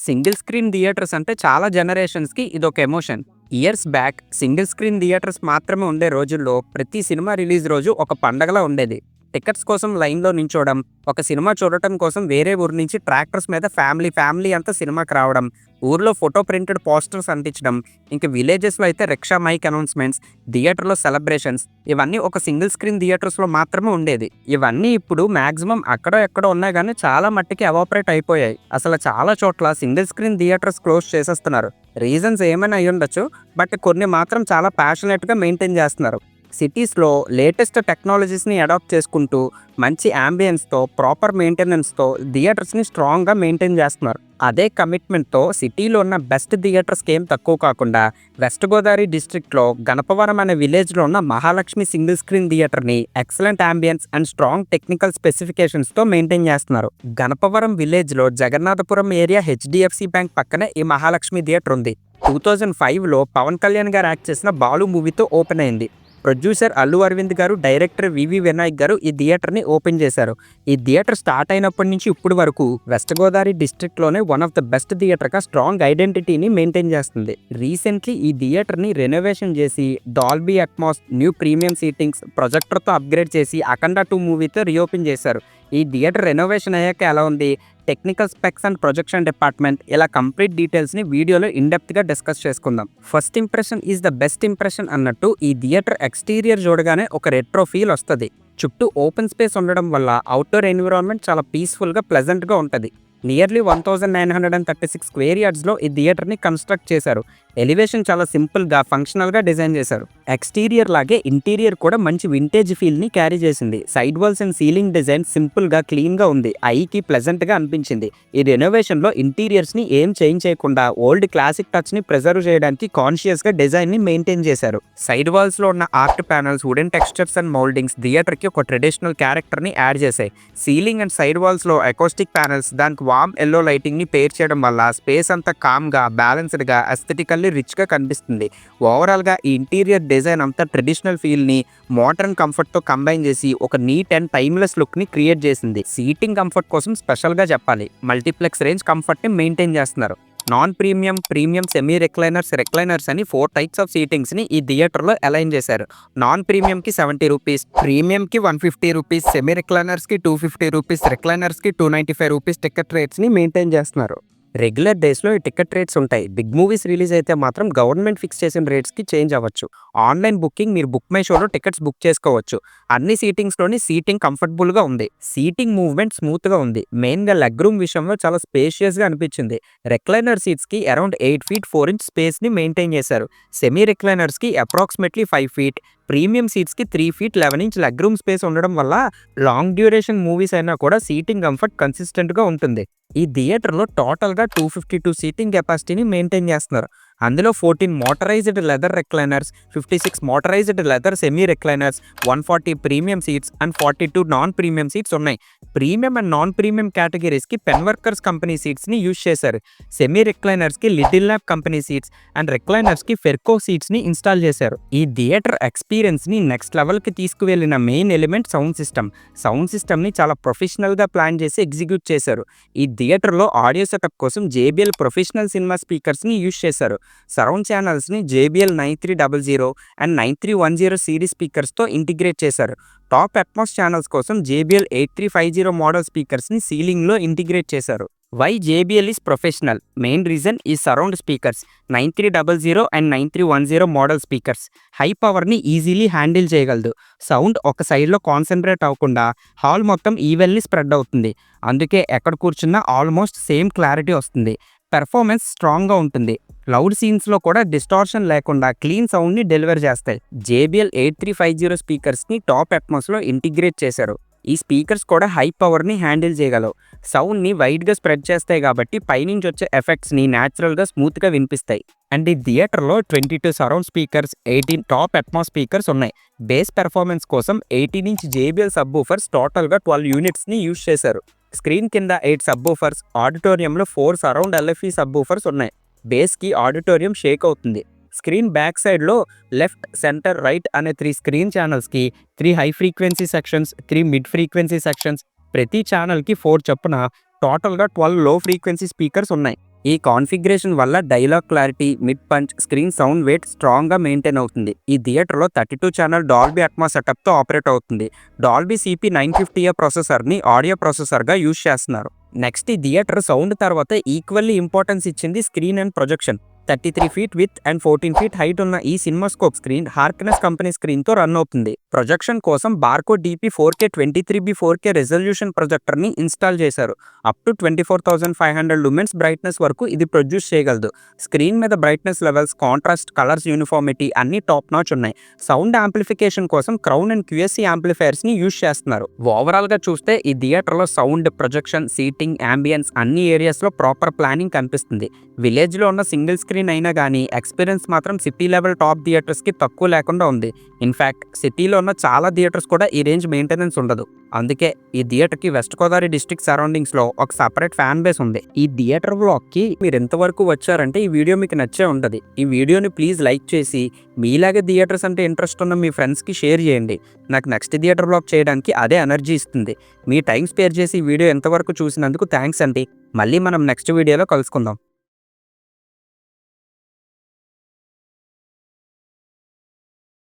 Single screen theatres అంటే చాలా జనరేషన్స్‌కి ఇదొక emotion. Years back single screen theatres మాత్రమే ఉండే రోజుల్లో ప్రతి సినిమా రిలీజ్ రోజు ఒక పండగలా ఉండేది. టికెట్స్ కోసం లైన్‌లో నించోవడం, ఒక సినిమా చూడటం కోసం వేరే ఊరు నుంచి ట్రాక్టర్స్ మీద ఫ్యామిలీ అంతా సినిమాకి రావడం, ఊర్లో ఫోటో ప్రింటెడ్ పోస్టర్స్ అంటించడం, ఇంక విలేజెస్‌లో అయితే రిక్షా మైక్ అనౌన్స్‌మెంట్స్, థియేటర్‌లో సెలబ్రేషన్స్ ఇవన్నీ ఒక సింగిల్ స్క్రీన్ థియేటర్స్‌లో మాత్రమే ఉండేది. ఇవన్నీ ఇప్పుడు మాక్సిమం అక్కడో ఎక్కడో ఉన్నాయి గానీ చాలా మట్టికి ఎవాపరేట్ అయిపోయాయి. అసలు చాలా చోట్ల సింగిల్ స్క్రీన్ థియేటర్స్ క్లోజ్ చేసేస్తున్నారు. రీజన్స్ ఏమైనా అయ్యుండొచ్చు. బట్ కొన్ని మాత్రం చాలా ప్యాషనేట్‌గా మెయింటైన్ చేస్తున్నారు. సిటీస్‌లో లేటెస్ట్ టెక్నాలజీస్‌ని అడాప్ట్ చేసుకుంటూ, మంచి యాంబియన్స్‌తో, ప్రాపర్ మెయింటెనెన్స్‌తో థియేటర్స్‌ని స్ట్రాంగ్‌గా మెయింటైన్ చేస్తున్నారు. అదే కమిట్మెంట్‌తో సిటీలో ఉన్న బెస్ట్ థియేటర్స్‌కి ఏం తక్కువ కాకుండా వెస్ట్ గోదావరి డిస్ట్రిక్ట్‌లో గణపవరం అనే విలేజ్‌లో ఉన్న మహాలక్ష్మి సింగిల్ స్క్రీన్ థియేటర్‌ని excellent ambience and strong technical స్పెసిఫికేషన్స్‌తో మెయింటైన్ చేస్తున్నారు. గణపవరం విలేజ్‌లో జగన్నాథపురం ఏరియా హెచ్‌డిఎఫ్‌సి బ్యాంక్ పక్కనే ఈ మహాలక్ష్మి థియేటర్ ఉంది. 2005లో పవన్ కళ్యాణ్ గారు యాక్ట్ చేసిన 'బాలు' మూవీతో ఓపెన్ అయింది. ప్రొడ్యూసర్ అల్లు అరవింద్ గారు, డైరెక్టర్ వివి వినాయక్ గారు ఈ థియేటర్‌ని ఓపెన్ చేశారు. ఈ థియేటర్ స్టార్ట్ అయినప్పటి నుంచి ఇప్పటి వరకు వెస్ట్ గోదావరి డిస్ట్రిక్ట్‌లోనే వన్ ఆఫ్ ద బెస్ట్ థియేటర్‌గా స్ట్రాంగ్ ఐడెంటిటీని మెయింటైన్ చేస్తుంది. రీసెంట్‌లీ ఈ థియేటర్‌ని రెనోవేషన్ చేసి Dolby Atmos, new premium seatings, ప్రొజెక్టర్‌తో అప్‌గ్రేడ్ చేసి 'అఖండ 2' మూవీతో రీఓపెన్ చేశారు. ఈ థియేటర్ రెనోవేషన్ అయ్యాక ఎలా ఉంది, technical specs and projection department ఇలా కంప్లీట్ డీటెయిల్స్‌ని వీడియోలో ఇన్‌డెప్త్‌గా డిస్కస్ చేసుకుందాం. First impression is the best impression అన్నట్టు ఈ థియేటర్ ఎక్స్‌టీరియర్ చూడగానే ఒక రెట్రో ఫీల్ వస్తది. చుట్టూ ఓపెన్ స్పేస్ ఉండడం వల్ల అవుట్‌డోర్ ఎన్విరాన్మెంట్ చాలా పీస్‌ఫుల్‌గా, ప్లెజెంట్‌గా ఉంటది. నియర్లీ 1936 స్క్వేర్ యార్డ్స్‌లో ఈ థియేటర్‌ని కన్‌స్ట్రక్ట్ చేశారు. ఎలివేషన్ చాలా సింపుల్‌గా, ఫంక్షనల్‌గా డిజైన్ చేశారు. ఎక్స్‌టీరియర్ లాగే ఇంటీరియర్ కూడా మంచి వింటేజ్ ఫీల్‌ని క్యారీ చేసింది. Side walls and ceiling design సింపుల్‌గా, క్లీన్‌గా ఉంది. ఐకి ప్లెజెంట్‌గా అనిపించింది. ఈ రెనోవేషన్‌లో ఇంటీరియర్స్‌ని ఏం చేంజ్ చేయకుండా ఓల్డ్ క్లాసిక్ టచ్‌ని ప్రిజర్వ్ చేయడానికి కాన్షియస్‌గా డిజైన్‌ని మెయింటైన్ చేశారు. సైడ్ వాల్స్‌లో ఉన్న art panels, wooden textures and mouldings థియేటర్‌కి ఒక ట్రెడిషనల్ క్యారెక్టర్‌ని యాడ్ చేశాయి. సీలింగ్ అండ్ సైడ్ వాల్స్‌లో అకౌస్టిక్ ప్యానెల్స్ దానికి వార్మ్ యెల్లో లైటింగ్‌ని పేర్ చేయడం వల్ల స్పేస్ అంతా కామ్‌గా, బ్యాలెన్స్డ్‌గా, ఎస్థెటికల్లీ రిచ్‌గా కనిపిస్తుంది. ఓవరాల్‌గా ఈ ఇంటీరియర్ డిజైన్ అంతా ట్రెడిషనల్ ఫీల్‌ని మోడర్న్ కంఫర్ట్‌తో కంబైన్ చేసి ఒక నీట్ అండ్ టైమ్‌లెస్ లుక్‌ని క్రియేట్ చేసింది. సీటింగ్ కంఫర్ట్ కోసం స్పెషల్‌గా చెప్పాలి. మల్టీప్లెక్స్ రేంజ్ కంఫర్ట్‌ని మెయింటైన్ చేస్తున్నారు. Non premium, premium, semi recliners అని 4 టైప్స్ ఆఫ్ సీటింగ్స్‌ని ఈ థియేటర్‌లో అలైన్ చేశారు. నాన్ ప్రీమియంకి ₹70, ప్రీమియంకి ₹150, సెమీ రిక్లైనర్స్‌కి ₹250, రిక్లైనర్స్‌కి ₹295 టికెట్ రేట్స్‌ని మెయింటైన్ చేస్తున్నారు. రెగ్యులర్ డేస్‌లో ఈ టికెట్ రేట్స్ ఉంటాయి. బిగ్ మూవీస్ రిలీజ్ అయితే మాత్రం గవర్నమెంట్ ఫిక్స్ చేసిన రేట్స్‌కి చేంజ్ అవ్వచ్చు. ఆన్‌లైన్ బుకింగ్ మీరు బుక్ మై షోలో టికెట్స్ బుక్ చేసుకోవచ్చు. అన్ని సీటింగ్స్‌లోని సీటింగ్ కంఫర్టబుల్‌గా ఉంది. సీటింగ్ మూవ్‌మెంట్ స్మూత్‌గా ఉంది. మెయిన్‌గా లెగ్ రూమ్ విషయంలో చాలా స్పేషియస్‌గా అనిపించింది. రిక్లైనర్ సీట్స్‌కి అరౌండ్ 8 ఫీట్ 4 ఇంచ్ స్పేస్‌ని మెయింటైన్ చేశారు. సెమీ రిక్లైనర్స్‌కి అప్రాక్సిమేట్లీ 5 ఫీట్, ప్రీమియం సీట్స్‌కి 3 feet 11 inch leg room space ఉండడం వల్ల లాంగ్ డ్యూరేషన్ మూవీస్ అయినా కూడా సీటింగ్ కంఫర్ట్ కన్సిస్టెంట్‌గా ఉంటుంది. ఈ థియేటర్‌లో టోటల్‌గా 252 సీటింగ్ కెపాసిటీని మెయింటైన్ చేస్తున్నారు. అందులో 14 motorized leather recliners, 56 motorized leather semi recliners, 140 premium seats and 42 non premium seats ఉన్నాయి. ప్రీమియం అండ్ నాన్ ప్రీమియం కేటగిరీస్‌కి పెన్ వర్కర్స్ కంపెనీ సీట్స్‌ని యూజ్ చేశారు. సెమీ రిక్లైనర్స్‌కి little lab company seats and రిక్లైనర్స్‌కి ఫెర్కో సీట్స్‌ని ఇన్‌స్టాల్ చేశారు. ఈ థియేటర్ ఎక్స్‌పీరియన్స్‌ని నెక్స్ట్ లెవెల్‌కి తీసుకువెళ్ళిన main element sound system. Sound సిస్టమ్‌ని చాలా ప్రొఫెషనల్‌గా ప్లాన్ చేసి ఎగ్జిక్యూట్ చేశారు. ఈ థియేటర్‌లో ఆడియో సెటప్ కోసం జేబీఎల్ ప్రొఫెషనల్ సినిమా స్పీకర్స్‌ని యూజ్ చేశారు. సరౌండ్ ఛానల్స్‌ని జేబీఎల్ 9300 అండ్ 9310 సిరీస్ స్పీకర్స్‌తో ఇంటిగ్రేట్ చేశారు. టాప్ అట్మాస్ ఛానల్స్ కోసం జేబీఎల్ 8350 మోడల్ స్పీకర్స్‌ని సీలింగ్‌లో ఇంటిగ్రేట్ చేశారు. Why JBL is professional? Main reason ఈ surround speakers. 9300 and 9310 model speakers high పవర్‌ని ఈజీలీ హ్యాండిల్ చేయగలదు. సౌండ్ ఒక సైడ్‌లో కాన్సంట్రేట్ అవ్వకుండా హాల్ మొత్తం ఈవెన్‌లీ స్ప్రెడ్ అవుతుంది. అందుకే ఎక్కడ కూర్చున్నా ఆల్మోస్ట్ సేమ్ క్లారిటీ వస్తుంది. పెర్ఫార్మెన్స్ స్ట్రాంగ్‌గా ఉంటుంది. లౌడ్ సీన్స్‌లో కూడా డిస్టార్షన్ లేకుండా క్లీన్ సౌండ్‌ని డెలివర్ చేస్తాయి. జేబీఎల్ 8350 స్పీకర్స్‌ని టాప్ అట్మాస్‌లో ఇంటిగ్రేట్ చేశారు. ఈ స్పీకర్స్ కూడా హై పవర్‌ని హ్యాండిల్ చేయగలవు. సౌండ్‌ని వైడ్‌గా స్ప్రెడ్ చేస్తాయి కాబట్టి పైనుంచి వచ్చే ఎఫెక్ట్స్‌ని న్యాచురల్‌గా స్మూత్‌గా వినిపిస్తాయి. అండ్ ఈ థియేటర్‌లో 22 surround speakers, 18 top Atmos speakers ఉన్నాయి. బేస్ పెర్ఫార్మెన్స్ కోసం 18 ఇంచ్ జేబీఎల్ సబ్‌వూఫర్స్ టోటల్‌గా 12 యూనిట్స్‌ని యూజ్ చేశారు. స్క్రీన్ కింద 8 సబ్‌వూఫర్స్, ఆడిటోరియంలో 4 సరౌండ్ ఎల్ఎఫ్ఈ సబ్‌వూఫర్స్ ఉన్నాయి. బేస్‌కి ఆడిటోరియం షేక్ అవుతుంది. స్క్రీన్ బ్యాక్ సైడ్‌లో లెఫ్ట్, సెంటర్, రైట్ అనే 3 స్క్రీన్ ఛానల్స్‌కి 3 high frequency sections, 3 mid frequency sections, ప్రతి ఛానల్‌కి 4 చొప్పున టోటల్‌గా 12 లో ఫ్రీక్వెన్సీ స్పీకర్స్ ఉన్నాయి. ఈ కాన్ఫిగరేషన్ వల్ల dialogue clarity, mid punch, screen sound weight స్ట్రాంగ్గా మెయింటైన్ అవుతుంది. ఈ థియేటర్లో 32 ఛానల్ డాల్బీ అట్మాస్ సెటప్తో ఆపరేట్ అవుతుంది. డాల్బీ CP 950A ప్రాసెసర్ని ఆడియో ప్రాసెసర్గా యూజ్ చేస్తున్నారు. నెక్స్ట్ ఈ థియేటర్ సౌండ్ తర్వాత ఈక్వల్లీ ఇంపార్టెన్స్ ఇచ్చింది screen and projection. 33 feet width and 14 feet height ఉన్న ఈ సినిమాస్కోప్ స్క్రీన్ హార్క్నెస్ కంపెనీ స్క్రీన్తో రన్ అవుతుంది. ప్రొజెక్షన్ కోసం Barco DP 4K 23B 4K resolution ప్రొజెక్టర్ని ఇన్స్టాల్ చేశారు. అప్ టు 24,500 లూమెన్స్ బ్రైట్నెస్ వరకు ఇది ప్రొడ్యూస్ చేయగలదు. స్క్రీన్ మీద brightness levels, contrast, colours uniformity అన్ని టాప్ నాచ్ ఉన్నాయి. సౌండ్ యాంప్లిఫికేషన్ కోసం క్రౌన్ అండ్ QSC యాంప్లిఫైయర్స్ని యూజ్ చేస్తున్నారు. ఓవరాల్గా చూస్తే ఈ థియేటర్లో సౌండ్, ప్రొజెక్షన్, సీటింగ్, అంబియన్స్ అన్ని ఏరియాస్లో ప్రాపర్ ప్లానింగ్ కనిపిస్తుంది. విలేజ్లో ఉన్న సింగిల్ స్క్రీన్ అయినా కానీ ఎక్స్పీరియన్స్ మాత్రం సిటీ లెవెల్ టాప్ థియేటర్స్కి తక్కువ లేకుండా ఉంది. ఇన్ఫ్యాక్ట్ సిటీలో ఉన్న చాలా థియేటర్స్ కూడా ఈ రేంజ్ మెయింటెనెన్స్ ఉండదు. అందుకే ఈ థియేటర్కి వెస్ట్ గోదావరి డిస్ట్రిక్ట్ సరౌండింగ్స్లో ఒక సపరేట్ ఫ్యాన్ బేస్ ఉంది. ఈ థియేటర్ బ్లాగ్కి మీరు ఎంతవరకు వచ్చారంటే ఈ వీడియో మీకు నచ్చే ఉంటుంది. ఈ వీడియోని ప్లీజ్ లైక్ చేసి మీలాగే థియేటర్స్ అంటే ఇంట్రెస్ట్ ఉన్న మీ ఫ్రెండ్స్కి షేర్ చేయండి. నాకు నెక్స్ట్ థియేటర్ బ్లాగ్ చేయడానికి అదే ఎనర్జీ ఇస్తుంది. మీ టైం స్పేర్ చేసి ఈ వీడియో ఎంతవరకు చూసినందుకు థ్యాంక్స్ అండి. మళ్ళీ మనం నెక్స్ట్ వీడియోలో కలుసుకుందాం.